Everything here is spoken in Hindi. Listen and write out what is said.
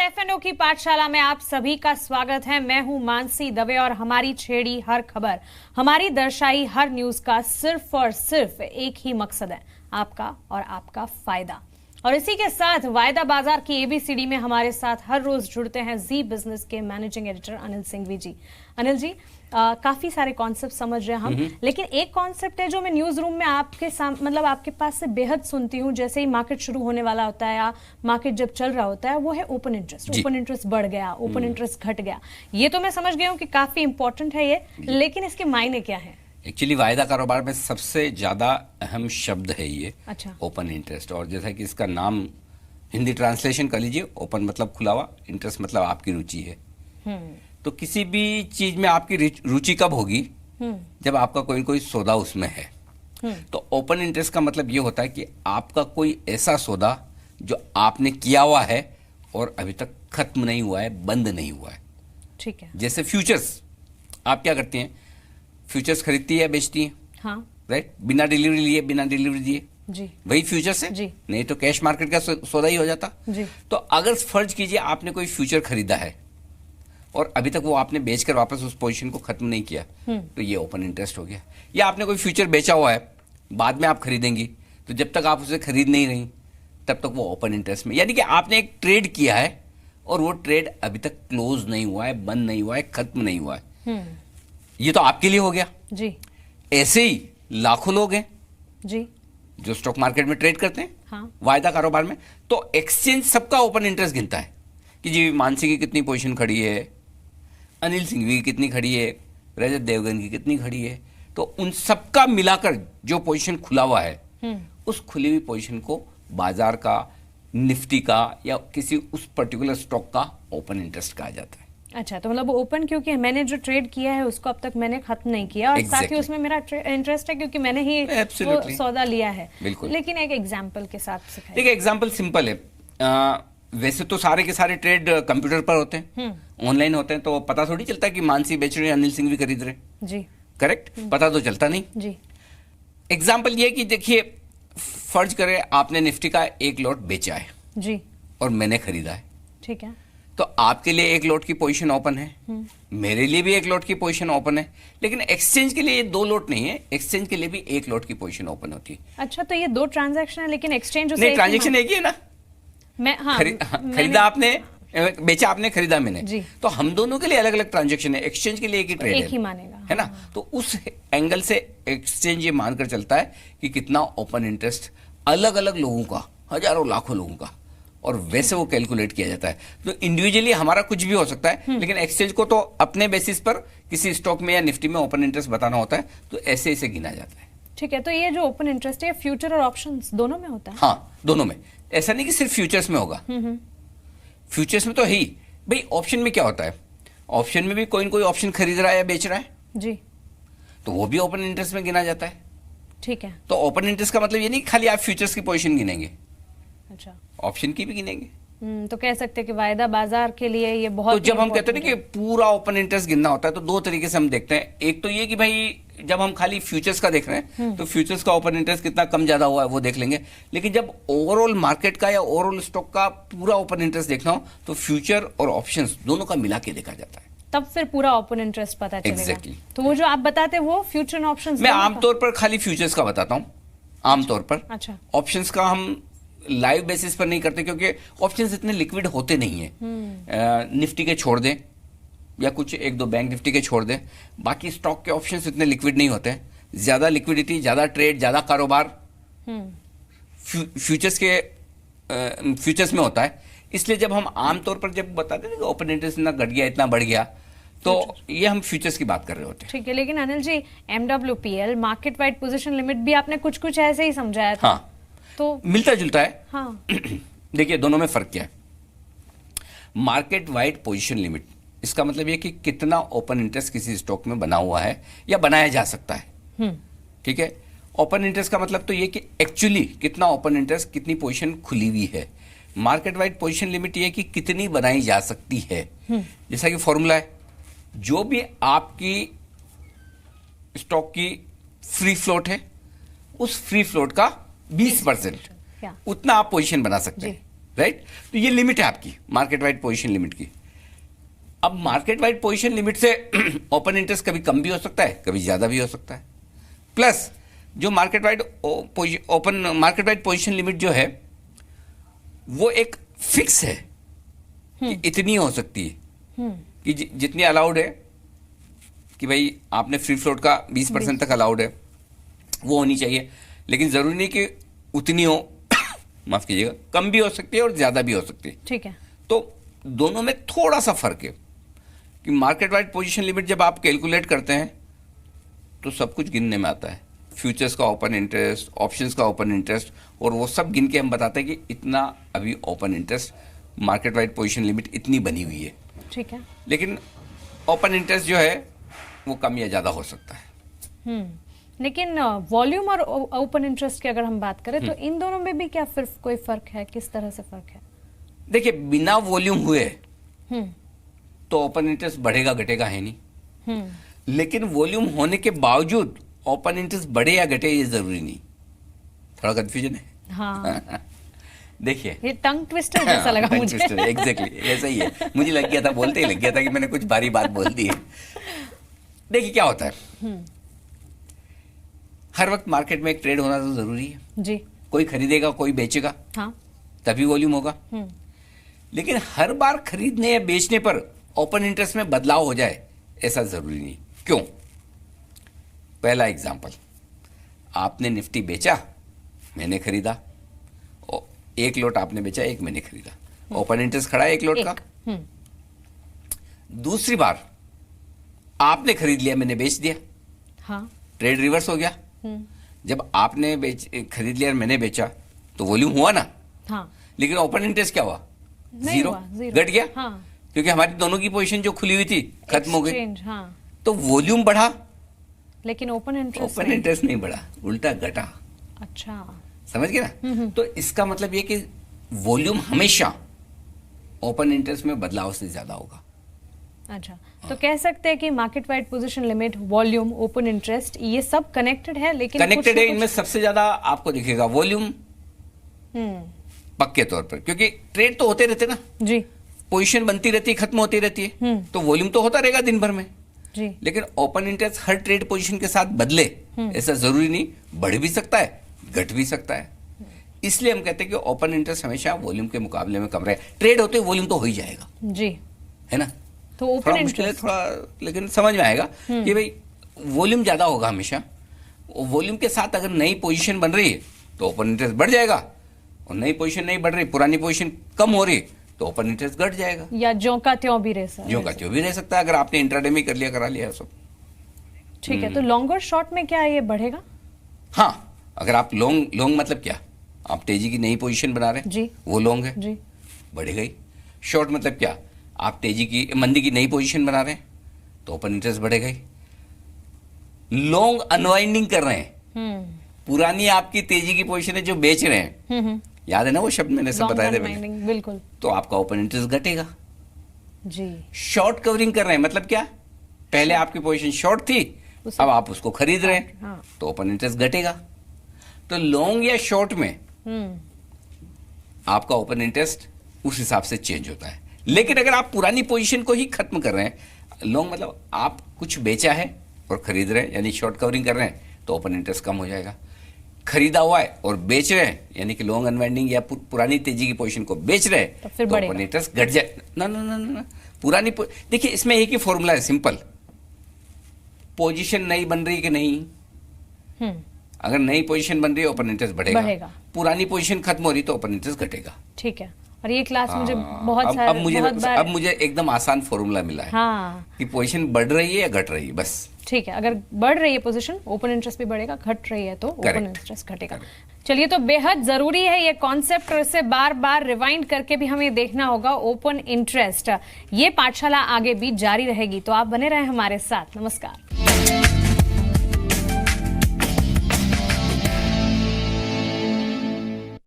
नमस्कार, F&O की पाठशाला में आप सभी का स्वागत है। मैं हूं मानसी दवे और हमारी छेड़ी हर खबर, हमारी दर्शाई हर न्यूज का सिर्फ और सिर्फ एक ही मकसद है, आपका और आपका फायदा। और इसी के साथ वायदा बाजार की एबीसीडी में हमारे साथ हर रोज जुड़ते हैं जी बिजनेस के मैनेजिंग एडिटर अनिल सिंघवी जी। अनिल जी, काफी सारे कॉन्सेप्ट समझ रहे हैं हम, लेकिन एक कॉन्सेप्ट है जो मैं न्यूज रूम में आपके पास से बेहद सुनती हूँ। जैसे ही मार्केट शुरू होने वाला होता है या मार्केट जब चल रहा होता है, वो है ओपन इंटरेस्ट। ओपन इंटरेस्ट बढ़ गया, ओपन इंटरेस्ट घट गया। ये तो मैं समझ गया हूँ कि काफी इंपॉर्टेंट है ये, लेकिन इसके मायने क्या है? एक्चुअली वायदा कारोबार में सबसे ज्यादा अहम शब्द है ये। अच्छा। Open interest. और जैसा कि इसका नाम हिंदी ट्रांसलेशन कर लीजिए, ओपन मतलब खुला हुआ, इंटरेस्ट मतलब आपकी रुचि है। तो किसी भी चीज में आपकी रुचि कब होगी? जब आपका कोई कोई सौदा उसमें है। तो ओपन इंटरेस्ट का मतलब ये होता है कि आपका कोई ऐसा सौदा जो आपने किया हुआ है और अभी तक खत्म नहीं हुआ है, बंद नहीं हुआ है। ठीक है। जैसे फ्यूचर्स, आप क्या करती हैं? फ्यूचर्स खरीदती है, बेचती है, हाँ, राइट? बिना डिलीवरी लिए, बिना डिलीवरी दिए, जी, वही फ्यूचर्स है जी। नहीं तो कैश मार्केट का सौदा ही हो जाता। जी। तो अगर फर्ज कीजिए आपने कोई फ्यूचर खरीदा है और अभी तक वो आपने बेचकर वापस उस पोजीशन को खत्म नहीं किया, तो ये ओपन इंटरेस्ट हो गया। या आपने कोई फ्यूचर बेचा हुआ है, बाद में आप खरीदेंगी, तो जब तक आप उसे खरीद नहीं रही तब तक वो ओपन इंटरेस्ट में, यानी कि आपने एक ट्रेड किया है और वो ट्रेड अभी तक क्लोज नहीं हुआ है, बंद नहीं हुआ है, खत्म नहीं हुआ है। ये तो आपके लिए हो गया जी। ऐसे ही लाखों लोग हैं जी, जो स्टॉक मार्केट में ट्रेड करते हैं, हाँ, वायदा कारोबार में। तो एक्सचेंज सबका ओपन इंटरेस्ट गिनता है कि जी मानसी की कितनी पोजीशन खड़ी है, अनिल सिंघवी की कितनी खड़ी है, रजत देवगन की कितनी खड़ी है। तो उन सबका मिलाकर जो पोजीशन खुला हुआ है, उस खुली हुई पोजीशन को बाजार का, निफ्टी का या किसी उस पर्टिकुलर स्टॉक का ओपन इंटरेस्ट कहा जाता है। अच्छा, तो मतलब ओपन क्योंकि मैंने जो ट्रेड किया है उसको अब तक मैंने खत्म नहीं किया और साथ ही उसमें मेरा इंटरेस्ट है क्योंकि मैंने ही वो सौदा लिया है। बिल्कुल। लेकिन एक एग्जांपल के साथ सिखाइए। देखिए, एग्जांपल सिंपल है। वैसे तो सारे के सारे ट्रेड कंप्यूटर पर होते हैं, ऑनलाइन होते हैं, तो पता थोड़ी चलता है कि मानसी बेच रहे हैं, अनिल सिंघवी खरीद रहे हैं। जी, करेक्ट, पता तो चलता नहीं। जी। एग्जाम्पल ये कि देखिए, फर्ज करें आपने निफ्टी का एक लॉट बेचा है जी, और मैंने खरीदा है। ठीक है। तो आपके लिए एक लॉट की पोजीशन ओपन है, मेरे लिए भी एक लॉट की पोजीशन ओपन है, लेकिन एक्सचेंज के लिए ये दो लॉट नहीं है, एक्सचेंज के लिए भी एक लॉट की पोजीशन ओपन होती है। अच्छा, तो ये दो ट्रांजैक्शन है लेकिन एक्सचेंज नहीं, ट्रांजैक्शन एक ही है ना। खरीदा आपने, बेचा आपने, खरीदा मैंने जी। तो हम दोनों के लिए अलग अलग ट्रांजैक्शन है, एक्सचेंज के लिए एक ही ट्रेड एक ही मानेगा, है ना। तो उस एंगल से एक्सचेंज ये मानकर चलता है कि कितना ओपन इंटरेस्ट अलग अलग लोगों का, हजारों लाखों लोगों का, और वैसे वो कैलकुलेट किया जाता है। तो इंडिविजुअली हमारा कुछ भी हो सकता है, लेकिन एक्सचेंज को तो अपने बेसिस पर किसी स्टॉक में या निफ्टी में ओपन इंटरेस्ट बताना होता है, तो ऐसे इसे गिना जाता है। ठीक है, तो ये जो ओपन इंटरेस्ट है फ्यूचर और ऑप्शंस दोनों में होता है? हाँ, दोनों में। ऐसा नहीं कि सिर्फ फ्यूचर्स में होगा। फ्यूचर्स में तो है ही भाई। ऑप्शन में क्या होता है? ऑप्शन में भी कोई न कोई ऑप्शन खरीद रहा है या बेच रहा है जी, तो वो भी ओपन इंटरेस्ट में गिना जाता है। ठीक है। तो ओपन इंटरेस्ट का मतलब ये नहीं कि खाली आप फ्यूचर्स की पोजीशन गिनेंगे, अच्छा, ऑप्शन की भी गिनेंगे। तो कह सकते हैं कि वायदा बाजार के लिए ये बहुत। तो जब हम कहते हैं कि पूरा ओपन इंटरेस्ट गिनना होता है, तो दो तरीके से हम देखते हैं। एक तो ये कि भाई जब हम खाली फ्यूचर्स का देख रहे हैं तो फ्यूचर्स का ओपन इंटरेस्ट कितना कम ज्यादा हुआ है वो देख लेंगे। लेकिन जब ओवरऑल मार्केट का या ओवरऑल स्टॉक का पूरा ओपन इंटरेस्ट देखना हो तो फ्यूचर और ऑप्शंस दोनों का मिला के देखा जाता है, तब फिर पूरा ओपन इंटरेस्ट पता चलेगा। Exactly. तो वो जो आप बताते हैं वो फ्यूचर एंड ऑप्शंस। मैं आमतौर पर खाली फ्यूचर्स का बताता हूँ, आमतौर पर। अच्छा। ऑप्शंस का हम लाइव बेसिस पर नहीं करते क्योंकि ऑप्शंस इतने लिक्विड होते नहीं है। निफ्टी के छोड़ दें या कुछ एक दो बैंक निफ्टी के छोड़ दें, बाकी स्टॉक के ऑप्शंस इतने लिक्विड नहीं होते हैं। ज्यादा लिक्विडिटी, ज्यादा ट्रेड, ज्यादा कारोबार फ्यूचर्स में होता है। इसलिए जब हम आमतौर पर जब बताते हैं कि ओपन इंटरेस्ट इतना घट गया, इतना बढ़ गया, तो ये हम फ्यूचर्स की बात कर रहे होते हैं। ठीक है, लेकिन Anil ji, MWPL market wide position limit भी आपने कुछ कुछ ऐसे ही समझाया था। हाँ, तो मिलता जुलता है। हाँ। देखिए, दोनों में फर्क क्या है? मार्केट वाइड पोजीशन लिमिट, इसका मतलब ये कि कितना ओपन इंटरेस्ट किसी स्टॉक में बना हुआ है या बनाया जा सकता है। ठीक है। ओपन इंटरेस्ट का मतलब तो ये कि एक्चुअली कितना ओपन इंटरेस्ट, कितनी पोजीशन खुली हुई है। मार्केट वाइड पोजीशन लिमिट ये कि कितनी बनाई जा सकती है। जैसा कि फॉर्मूला है, जो भी आपकी स्टॉक की फ्री फ्लोट है, उस फ्री फ्लोट का 20% उतना आप पोजीशन बना सकते हैं, राइट। तो ये लिमिट है आपकी मार्केट वाइड पोजीशन लिमिट की। अब मार्केट वाइड पोजीशन लिमिट से ओपन इंटरेस्ट कभी कम भी हो सकता है, कभी ज्यादा भी हो सकता है। प्लस जो मार्केट वाइड पोजीशन लिमिट जो है वो एक फिक्स है कि इतनी हो सकती है कि जितनी अलाउड है, कि भाई आपने फ्री फ्लोट का 20% तक अलाउड है, वो होनी चाहिए। लेकिन जरूरी नहीं कि उतनी हो, माफ कीजिएगा, कम भी हो सकती है और ज्यादा भी हो सकती है। ठीक है। तो दोनों में थोड़ा सा फर्क है कि मार्केट वाइड पोजीशन लिमिट जब आप कैलकुलेट करते हैं तो सब कुछ गिनने में आता है, फ्यूचर्स का ओपन इंटरेस्ट, ऑप्शंस का ओपन इंटरेस्ट, और वो सब गिन के हम बताते हैं कि इतना अभी open interest market wide position limit इतनी बनी हुई है। ठीक है। लेकिन ओपन इंटरेस्ट जो है वो कम या ज्यादा हो सकता है। लेकिन वॉल्यूम और ओपन इंटरेस्ट की अगर हम बात करें तो इन दोनों में भी क्या फिर कोई फर्क है, किस तरह से फर्क है? देखिए, बिना वॉल्यूम हुए तो ओपन इंटरेस्ट बढ़ेगा घटेगा है नहीं, लेकिन वॉल्यूम होने के बावजूद ओपन इंटरेस्ट बढ़े या घटे ये जरूरी नहीं। थोड़ा कंफ्यूजन है। हाँ। देखिए, ये टंग ट्विस्टर जैसा लगा मुझे। एग्जैक्टली ऐसा ही है। मुझे लग गया था, बोलते ही लग गया था कि मैंने कुछ भारी बात बोल दी है। देखिए क्या होता है, हर वक्त मार्केट में एक ट्रेड होना तो जरूरी है जी। कोई खरीदेगा कोई बेचेगा, हाँ। तभी वॉल्यूम होगा। लेकिन हर बार खरीदने या बेचने पर ओपन इंटरेस्ट में बदलाव हो जाए ऐसा जरूरी नहीं। क्यों? पहला एग्जांपल, आपने निफ्टी बेचा, मैंने खरीदा, एक लोट आपने बेचा, एक मैंने खरीदा, ओपन इंटरेस्ट खड़ा है एक लोट का। दूसरी बार आपने खरीद लिया, मैंने बेच दिया, हाँ। ट्रेड रिवर्स हो गया। जब आपने खरीद लिया और मैंने बेचा तो वॉल्यूम हुआ ना, हाँ। लेकिन ओपन इंटरेस्ट क्या हुआ? जीरो, घट गया। हाँ। क्योंकि हमारी दोनों की पोजीशन जो खुली हुई थी खत्म हो गई। हाँ। तो वॉल्यूम बढ़ा लेकिन ओपन इंटरेस्ट नहीं बढ़ा, उल्टा घटा। अच्छा, समझ गए ना? तो इसका मतलब ये कि वॉल्यूम हमेशा ओपन इंटरेस्ट में बदलाव से ज्यादा होगा। अच्छा, तो कह सकते हैं कि market wide position limit, volume, open interest ये सब कनेक्टेड है, लेकिन कनेक्टेड है। इनमें सबसे ज्यादा आपको दिखेगा वॉल्यूम, पक्के तौर पर, क्योंकि ट्रेड तो होते रहते ना जी, पोजीशन बनती रहती है, खत्म होती रहती है, तो वॉल्यूम तो होता रहेगा दिन भर में जी। लेकिन ओपन इंटरेस्ट हर ट्रेड पोजीशन के साथ बदले ऐसा जरूरी नहीं, बढ़ भी सकता है, घट भी सकता है। इसलिए हम कहते हैं कि ओपन इंटरेस्ट हमेशा वॉल्यूम के मुकाबले में कम रहे। ट्रेड होते वॉल्यूम तो हो ही जाएगा जी, है ना? तो थोड़ा मुश्किल है, थोड़ा, लेकिन समझ में आएगा कि भाई वॉल्यूम ज्यादा होगा हमेशा। वॉल्यूम के साथ अगर नई पोजीशन बन रही है तो ओपन इंटरेस्ट बढ़ जाएगा, और नई पोजीशन नहीं बढ़ रही, पुरानी पोजीशन कम हो रही तो ओपन इंटरेस्ट घट जाएगा, या ज्यों का त्यों भी रह सकता है। ज्यों का त्यों भी रह सकता है अगर आपने इंट्राडे में कर लिया, करा लिया सब। ठीक है, तो लॉन्ग और शॉर्ट में क्या ये बढ़ेगा? हाँ, अगर आप लॉन्ग मतलब क्या, आप तेजी की नई पोजीशन बना रहे हैं जी, वो लॉन्ग है जी, बढ़ेगा ही। शॉर्ट मतलब क्या, आप तेजी की मंदी की नई पोजीशन बना रहे हैं तो ओपन इंटरेस्ट बढ़ेगा ही। लॉन्ग अनवाइंडिंग कर रहे हैं, पुरानी आपकी तेजी की पोजीशन है जो बेच रहे हैं, याद है ना वो शब्द मैंने सब बताया था पहले, बिल्कुल, तो आपका ओपन इंटरेस्ट घटेगा जी। शॉर्ट कवरिंग कर रहे हैं मतलब क्या, पहले आपकी पोजीशन शॉर्ट थी, अब आप उसको खरीद रहे हैं, हाँ। तो ओपन इंटरेस्ट घटेगा। तो लॉन्ग या शॉर्ट में आपका ओपन इंटरेस्ट उस हिसाब से चेंज होता है। लेकिन अगर आप पुरानी पोजीशन को ही खत्म कर रहे हैं, लॉन्ग मतलब आप कुछ बेचा है और खरीद रहे हैं, यानी शॉर्ट कवरिंग कर रहे हैं, तो ओपन इंटरेस्ट कम हो जाएगा। खरीदा हुआ है और बेच रहे हैं, यानी कि लॉन्ग अनवाइंडिंग या पुरानी तेजी की पोजीशन को बेच रहे हैं, तो ओपन इंटरेस्ट घट जाए। ना ना ना ना, पुरानी देखिए, इसमें एक ही फॉर्मूला है, सिंपल। पोजीशन नई बन रही कि नहीं, अगर नई पोजीशन बन रही है ओपन इंटरेस्ट बढ़ेगा, पुरानी पोजीशन खत्म हो रही तो ओपन इंटरेस्ट घटेगा। ठीक है, और ये क्लास मुझे बहुत अब मुझे एकदम आसान फॉर्मूला मिला है, हाँ, कि पोजीशन बढ़ रही है या घट रही है, बस। ठीक है, अगर बढ़ रही है पोजीशन ओपन इंटरेस्ट भी बढ़ेगा, घट रही है तो ओपन इंटरेस्ट घटेगा। चलिए, तो बेहद जरूरी है ये कॉन्सेप्ट, और इसे बार बार रिवाइंड करके भी हमें देखना होगा ओपन इंटरेस्ट। ये पाठशाला आगे भी जारी रहेगी, तो आप बने रहें हमारे साथ। नमस्कार।